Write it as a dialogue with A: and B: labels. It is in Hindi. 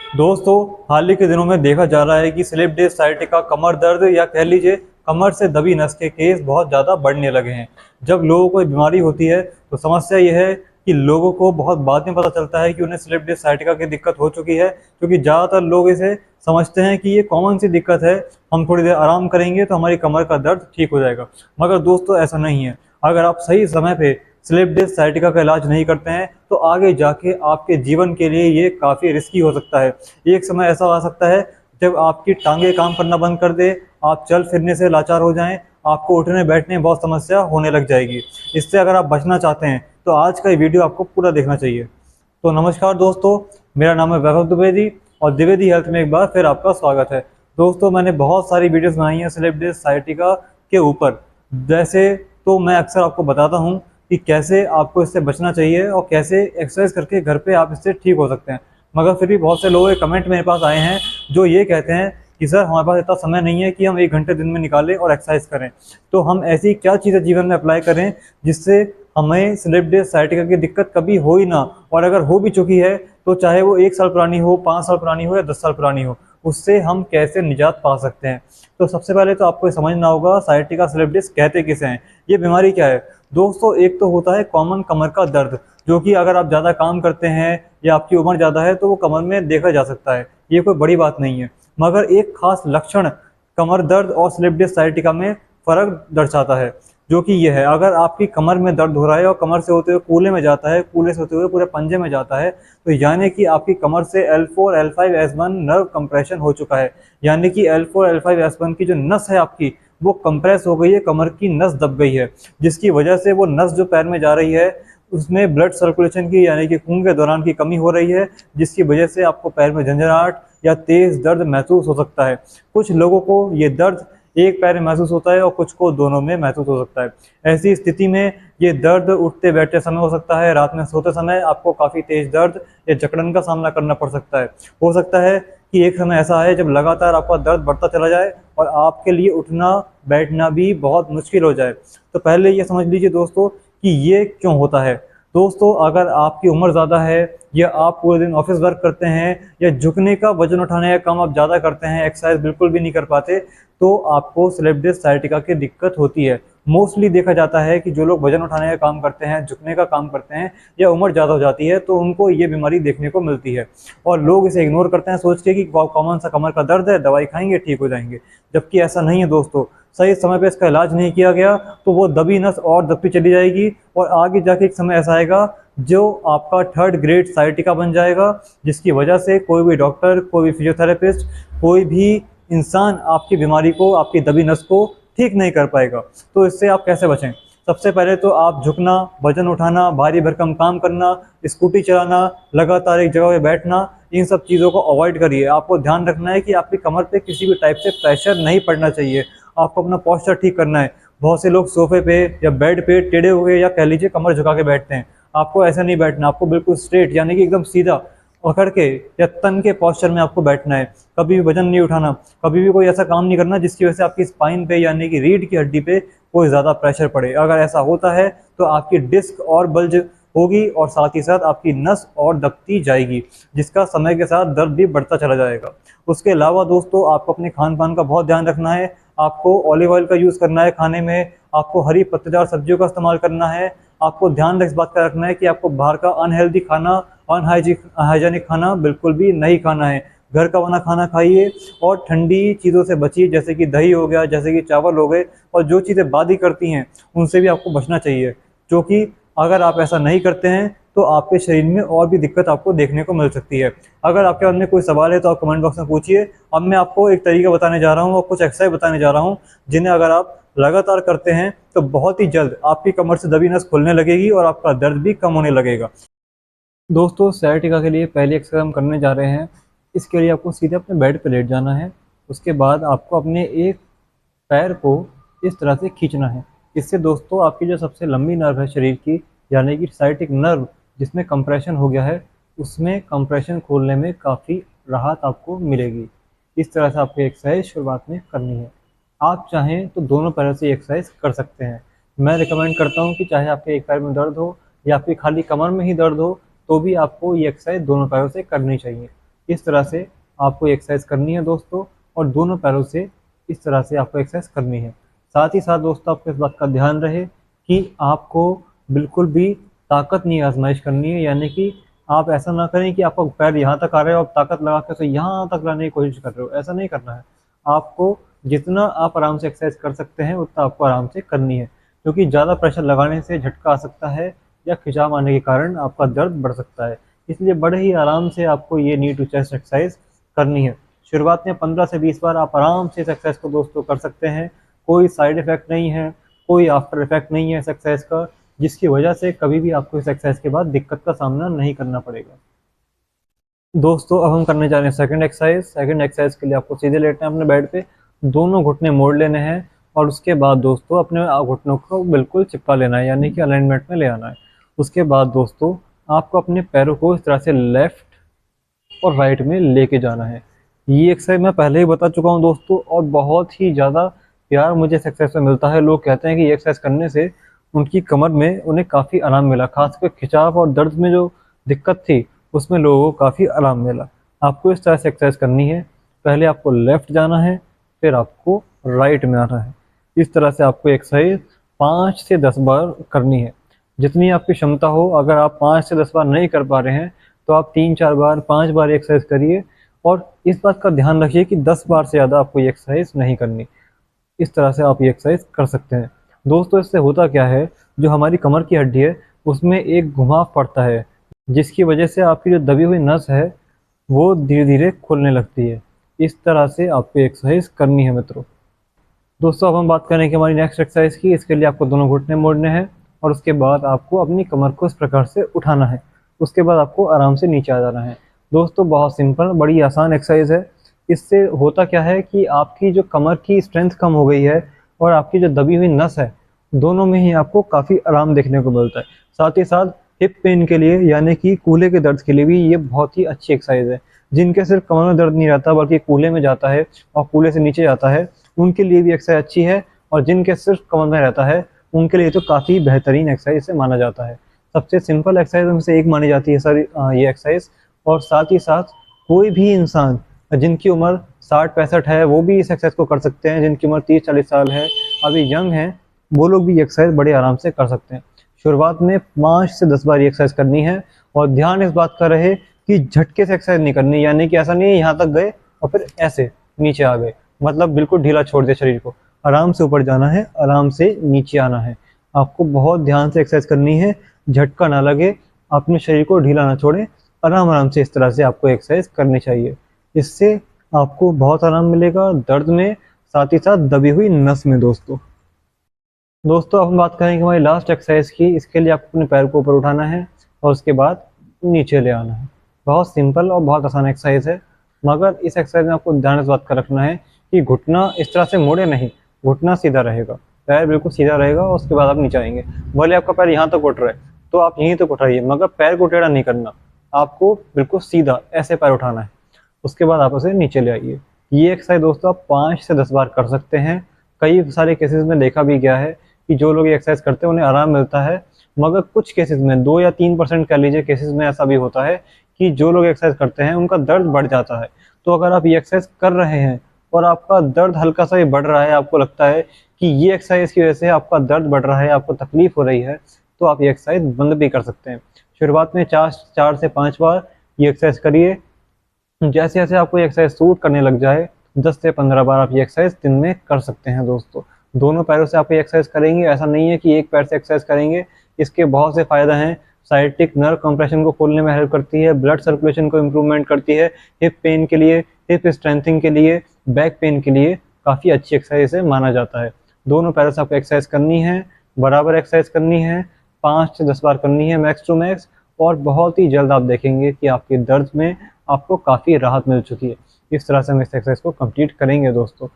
A: दोस्तों, हाल ही के दिनों में देखा जा रहा है कि स्लिप डिस्क साइटिका, कमर दर्द या कह लीजिए कमर से दबी नस के केस बहुत ज़्यादा बढ़ने लगे हैं। जब लोगों को ये बीमारी होती है तो समस्या ये है कि लोगों को बहुत बाद में पता चलता है कि उन्हें स्लिप डिस्क साइटिका की दिक्कत हो चुकी है, क्योंकि ज़्यादातर लोग इसे समझते हैं कि ये कॉमन सी दिक्कत है, हम थोड़ी देर आराम करेंगे तो हमारी कमर का दर्द ठीक हो जाएगा। मगर दोस्तों, ऐसा नहीं है। अगर आप सही समय पे स्लिप डिस्क साइटिका का इलाज नहीं करते हैं तो आगे जाके आपके जीवन के लिए ये काफ़ी रिस्की हो सकता है। एक समय ऐसा आ सकता है जब आपकी टांगे काम करना बंद कर दे, आप चल फिरने से लाचार हो जाएं, आपको उठने बैठने में बहुत समस्या होने लग जाएगी। इससे अगर आप बचना चाहते हैं तो आज का ये वीडियो आपको पूरा देखना चाहिए। तो नमस्कार दोस्तों, मेरा नाम है वैभव द्विवेदी और द्विवेदी हेल्थ में एक बार फिर आपका स्वागत है। दोस्तों, मैंने बहुत सारी वीडियोस बनाई हैं स्लिप डिस्क साइटिका के ऊपर। जैसे तो मैं अक्सर आपको बताता हूँ कि कैसे आपको इससे बचना चाहिए और कैसे एक्सरसाइज करके घर पे आप इससे ठीक हो सकते हैं। मगर फिर भी बहुत से लोग कमेंट मेरे पास आए हैं जो ये कहते हैं कि सर, हमारे पास इतना समय नहीं है कि हम 1 घंटे दिन में निकालें और एक्सरसाइज करें। तो हम ऐसी क्या चीज़ें जीवन में अप्लाई करें जिससे हमें स्लिप डिस्क साइटिका की दिक्कत कभी हो ही ना, और अगर हो भी चुकी है तो चाहे वो 1 साल पुरानी हो, 5 साल पुरानी हो या 10 साल पुरानी हो, उससे हम कैसे निजात पा सकते हैं। तो सबसे पहले तो आपको समझना होगा साइटिका स्लिप डिस्क कहते किसे हैं, ये बीमारी क्या है। दोस्तों, एक तो होता है कॉमन कमर का दर्द, जो कि अगर आप ज़्यादा काम करते हैं या आपकी उम्र ज़्यादा है तो वो कमर में देखा जा सकता है, ये कोई बड़ी बात नहीं है। मगर एक खास लक्षण कमर दर्द और स्लिप डिस्क साइटिका में फ़र्क दर्शाता है, जो कि ये है, अगर आपकी कमर में दर्द हो रहा है और कमर से होते हुए कूल्हे में जाता है, कूल्हे से होते हुए पूरे पंजे में जाता है, तो यानी कि आपकी कमर से L4 L5 S1 nerve compression हो चुका है। यानी कि L4 L5 S1 की जो नस है आपकी, वो कंप्रेस हो गई है, कमर की नस दब गई है, जिसकी वजह से वो नस जो पैर में जा रही है उसमें ब्लड सर्कुलेशन की यानी कि खून के दौरान की कमी हो रही है, जिसकी वजह से आपको पैर में झंझनाहट या तेज दर्द महसूस हो सकता है। कुछ लोगों को ये दर्द एक पैर में महसूस होता है और कुछ को दोनों में महसूस हो सकता है। ऐसी स्थिति में ये दर्द उठते बैठते समय हो सकता है, रात में सोते समय आपको काफ़ी तेज दर्द या जकड़न का सामना करना पड़ सकता है। हो सकता है कि एक समय ऐसा है जब लगातार आपका दर्द बढ़ता चला जाए और आपके लिए उठना बैठना भी बहुत मुश्किल हो जाए। तो पहले ये समझ लीजिए दोस्तों कि ये क्यों होता है। दोस्तों, अगर आपकी उम्र ज़्यादा है या आप पूरे दिन ऑफिस वर्क करते हैं या झुकने का वजन उठाने का काम आप ज़्यादा करते हैं, एक्सरसाइज बिल्कुल भी नहीं कर पाते, तो आपको स्लिप डिस्क साइटिका की दिक्कत होती है। मोस्टली देखा जाता है कि जो लोग वजन उठाने का काम करते हैं, झुकने का काम करते हैं या उम्र ज़्यादा हो जाती है तो उनको ये बीमारी देखने को मिलती है, और लोग इसे इग्नोर करते हैं सोच के कि कॉमन सा कमर का दर्द है, दवाई खाएंगे ठीक हो जाएंगे। जबकि ऐसा नहीं है दोस्तों। सही समय पे इसका इलाज नहीं किया गया तो वो दबी नस और दबती चली जाएगी और आगे जाके एक समय ऐसा आएगा जो आपका 3rd ग्रेड साइटिका बन जाएगा, जिसकी वजह से कोई भी डॉक्टर, कोई भी फिजियोथेरेपिस्ट, कोई भी इंसान आपकी बीमारी को, आपकी दबी नस को ठीक नहीं कर पाएगा। तो इससे आप कैसे बचें? सबसे पहले तो आप झुकना, वजन उठाना, भारी भरकम काम करना, स्कूटी चलाना, लगातार एक जगह पे बैठना, इन सब चीज़ों को अवॉइड करिए। आपको ध्यान रखना है कि आपकी कमर पे किसी भी टाइप से प्रेशर नहीं पड़ना चाहिए। आपको अपना पोस्चर ठीक करना है। बहुत से लोग सोफे पे या बेड पे टेढ़े हुए या कह लीजिए कमर झुका के बैठते हैं। आपको ऐसा नहीं बैठना, आपको बिल्कुल स्ट्रेट यानी कि एकदम सीधा पकड़ के या तन के पोस्चर में आपको बैठना है। कभी भी वजन नहीं उठाना, कभी भी कोई ऐसा काम नहीं करना जिसकी वजह से आपकी स्पाइन पे यानी कि रीढ़ की हड्डी पे कोई ज़्यादा प्रेशर पड़े। अगर ऐसा होता है तो आपकी डिस्क और बल्ज होगी और साथ ही साथ आपकी नस और दबती जाएगी, जिसका समय के साथ दर्द भी बढ़ता चला जाएगा। उसके अलावा दोस्तों, आपको अपने खान पान का बहुत ध्यान रखना है। आपको ऑलिव ऑयल का यूज़ करना है खाने में, आपको हरी पत्तेदार सब्जियों का इस्तेमाल करना है। आपको ध्यान इस बात का रखना है कि आपको बाहर का अनहेल्दी खाना, हाइजीनिक खाना बिल्कुल भी नहीं खाना है। घर का बना खाना खाइए और ठंडी चीज़ों से बचिए, जैसे कि दही हो गया, जैसे कि चावल हो गए, और जो चीज़ें बादी करती हैं उनसे भी आपको बचना चाहिए, जो कि अगर आप ऐसा नहीं करते हैं तो आपके शरीर में और भी दिक्कत आपको देखने को मिल सकती है। अगर आपके मन में कोई सवाल है तो आप कमेंट बॉक्स में पूछिए। अब मैं आपको एक तरीका बताने जा रहा हूँ और कुछ एक्सरसाइज बताने जा रहा हूँ जिन्हें अगर आप लगातार करते हैं तो बहुत ही जल्द आपकी कमर से दबी नस खुलने लगेगी और आपका दर्द भी कम होने लगेगा। दोस्तों, सciatica के लिए पहली एक्सरसाइज हम करने जा रहे हैं। इसके लिए आपको सीधे अपने बेड पर लेट जाना है। उसके बाद आपको अपने एक पैर को इस तरह से खींचना है। इससे दोस्तों आपकी जो सबसे लंबी नर्व है शरीर की, यानी कि साइटिक नर्व, जिसमें कंप्रेशन हो गया है, उसमें कंप्रेशन खोलने में काफ़ी राहत आपको मिलेगी। इस तरह से आपको एक्सरसाइज शुरुआत में करनी है। आप चाहें तो दोनों पैरों से एक्सरसाइज कर सकते हैं। मैं रिकमेंड करता हूं कि चाहे आपके एक पैर में दर्द हो या फिर खाली कमर में ही दर्द हो, तो भी आपको ये एक्सरसाइज दोनों पैरों से करनी चाहिए। इस तरह से आपको एक्सरसाइज करनी है दोस्तों, और दोनों पैरों से इस तरह से आपको एक्सरसाइज करनी है। साथ ही साथ दोस्तों आपको इस बात का ध्यान रहे कि आपको बिल्कुल भी ताकत नहीं आजमाइश करनी है, यानी कि आप ऐसा ना करें कि आपका पैर यहाँ तक आ रहा है और आप ताकत लगा के उसे यहाँ तक लाने की कोशिश कर रहे हो, ऐसा नहीं करना है। आपको जितना आप आराम से एक्सरसाइज कर सकते हैं उतना आपको आराम से करनी है, क्योंकि ज़्यादा प्रेशर लगाने से झटका आ सकता है या खिंचाव आने के कारण आपका दर्द बढ़ सकता है। इसलिए बड़े ही आराम से आपको ये नी टू चेस्ट एक्सरसाइज करनी है। शुरुआत में 15 से 20 बार आप आराम से इस एक्सरसाइज को दोस्तों कर सकते हैं। कोई साइड इफेक्ट नहीं है, कोई आफ्टर इफेक्ट नहीं है इस एक्सरसाइज का, जिसकी वजह से कभी भी आपको इस एक्सरसाइज के बाद दिक्कत का सामना नहीं करना पड़ेगा। दोस्तों अब हम करने जा रहे हैं सेकंड एक्सरसाइज। सेकंड एक्सरसाइज के लिए आपको सीधे लेटना है अपने बेड पे, दोनों घुटने मोड़ लेने हैं और उसके बाद दोस्तों अपने घुटनों को बिल्कुल चिपका लेना है, यानी कि अलाइनमेंट में ले आना है। उसके बाद दोस्तों आपको अपने पैरों को इस तरह से लेफ्ट और राइट में लेके जाना है। ये एक्सरसाइज मैं पहले ही बता चुका हूँ दोस्तों, और बहुत ही ज़्यादा प्यार मुझे इस एक्सरसाइज से मिलता है। लोग कहते हैं कि ये एक्सरसाइज करने से उनकी कमर में उन्हें काफ़ी आराम मिला, खासकर खिंचाव और दर्द में जो दिक्कत थी उसमें लोगों को काफ़ी आराम मिला। आपको इस तरह से एक्सरसाइज करनी है, पहले आपको लेफ्ट जाना है, फिर आपको राइट में आना है। इस तरह से आपको एक्सरसाइज 5 से 10 बार करनी है, जितनी आपकी क्षमता हो। अगर आप 5 से 10 बार नहीं कर पा रहे हैं तो आप 3-4 बार 5 बार एक्सरसाइज करिए, और इस बात का ध्यान रखिए कि 10 बार से ज़्यादा आपको ये एक्सरसाइज नहीं करनी। इस तरह से आप ये एक्सरसाइज कर सकते हैं दोस्तों। इससे होता क्या है, जो हमारी कमर की हड्डी है उसमें एक घुमाव पड़ता है, जिसकी वजह से आपकी जो दबी हुई नस है वो धीरे धीरे खुलने लगती है। इस तरह से आपको एक्सरसाइज करनी है मित्रों। दोस्तों अब हम बात करें कि हमारी नेक्स्ट एक्सरसाइज की। इसके लिए आपको दोनों घुटने मोड़ने हैं और उसके बाद आपको अपनी कमर को इस प्रकार से उठाना है। उसके बाद आपको आराम से नीचे आ जाना है। दोस्तों बहुत सिंपल, बड़ी आसान एक्सरसाइज है। इससे होता क्या है कि आपकी जो कमर की स्ट्रेंथ कम हो गई है और आपकी जो दबी हुई नस है, दोनों में ही आपको काफ़ी आराम देखने को मिलता है। साथ ही साथ हिप पेन के लिए, यानी कि कूल्हे के दर्द के लिए भी ये बहुत ही अच्छी एक्सरसाइज है। जिनके सिर्फ कमर में दर्द नहीं रहता बल्कि कूल्हे में जाता है और कूल्हे से नीचे जाता है, उनके लिए भी एक्सरसाइज अच्छी है। और जिनके सिर्फ कमर में रहता है उनके लिए तो काफ़ी बेहतरीन एक्सरसाइज से माना जाता है। सबसे सिंपल एक्सरसाइज में से एक मानी जाती है सर ये एक्सरसाइज। और साथ ही साथ कोई भी इंसान जिनकी उम्र 60-65 है वो भी इस एक्सरसाइज को कर सकते हैं। जिनकी उम्र 30-40 साल है, अभी यंग हैं, वो लोग भी ये एक्सरसाइज बड़े आराम से कर सकते हैं। शुरुआत में 5 से 10 बार ये एक्सरसाइज करनी है, और ध्यान इस बात का रहे कि झटके से एक्सरसाइज नहीं करनी, यानी कि ऐसा नहीं है यहाँ तक गए और फिर ऐसे नीचे आ गए, मतलब बिल्कुल ढीला छोड़ दिया शरीर को। आराम से ऊपर जाना है, आराम से नीचे आना है। आपको बहुत ध्यान से एक्सरसाइज करनी है, झटका ना लगे, अपने शरीर को ढीला ना छोड़ें, आराम आराम से इस तरह से आपको एक्सरसाइज करनी चाहिए। इससे आपको बहुत आराम मिलेगा दर्द में, साथ ही साथ दबी हुई नस में। दोस्तों अब हम बात करेंगे हमारी लास्ट एक्सरसाइज की। इसके लिए आपको अपने पैर को ऊपर उठाना है और उसके बाद नीचे ले आना है। बहुत सिंपल और बहुत आसान एक्सरसाइज है, मगर इस एक्सरसाइज में आपको ध्यान इस बात का रखना है कि घुटना इस तरह से मुड़े नहीं, घुटना सीधा रहेगा, पैर बिल्कुल सीधा रहेगा और उसके बाद आप नीचे आएंगे। भले आपका पैर यहाँ तक उठ रहा है तो आप यहीं तक उठाइए, मगर पैर को टेढ़ा नहीं करना, आपको बिल्कुल सीधा ऐसे पैर उठाना है। उसके बाद आप उसे नीचे ले आइए। ये एक्सरसाइज दोस्तों आप 5 से 10 बार कर सकते हैं। कई सारे केसेस में देखा भी गया है कि जो लोग ये एक्सरसाइज करते हैं उन्हें आराम मिलता है, मगर कुछ केसेस में 2 या 3% कह लीजिए केसेस में ऐसा भी होता है कि जो लोग एक्सरसाइज करते हैं उनका दर्द बढ़ जाता है। तो अगर आप ये एक्सरसाइज कर रहे हैं और आपका दर्द हल्का सा भी बढ़ रहा है, आपको लगता है कि ये एक्सरसाइज की वजह से आपका दर्द बढ़ रहा है, आपको तकलीफ हो रही है, तो आप ये एक्सरसाइज बंद भी कर सकते हैं। शुरुआत में 4 से 5 बार ये एक्सरसाइज करिए। जैसे जैसे आपको ये एक्सरसाइज सूट करने लग जाए 10 से 15 बार आप ये एक्सरसाइज दिन में कर सकते हैं। दोस्तों दोनों पैरों से आप ये एक्सरसाइज करेंगे, ऐसा नहीं है कि एक पैर से एक्सरसाइज करेंगे। इसके बहुत से फायदे हैं। साइटिक नर्व कंप्रेशन को खोलने में हेल्प करती है, ब्लड सर्कुलेशन को इम्प्रूवमेंट करती है, हिप पेन के लिए, हिप स्ट्रेंथिंग के लिए, बैक पेन के लिए काफ़ी अच्छी एक्सरसाइज है माना जाता है। दोनों पैरों से आपको एक्सरसाइज करनी है, बराबर एक्सरसाइज करनी है, 5 से 10 बार करनी है मैक्स टू मैक्स, और बहुत ही जल्द आप देखेंगे कि आपके दर्द में आपको काफ़ी राहत मिल चुकी है। इस तरह से हम इस एक्सरसाइज को कंप्लीट करेंगे दोस्तों।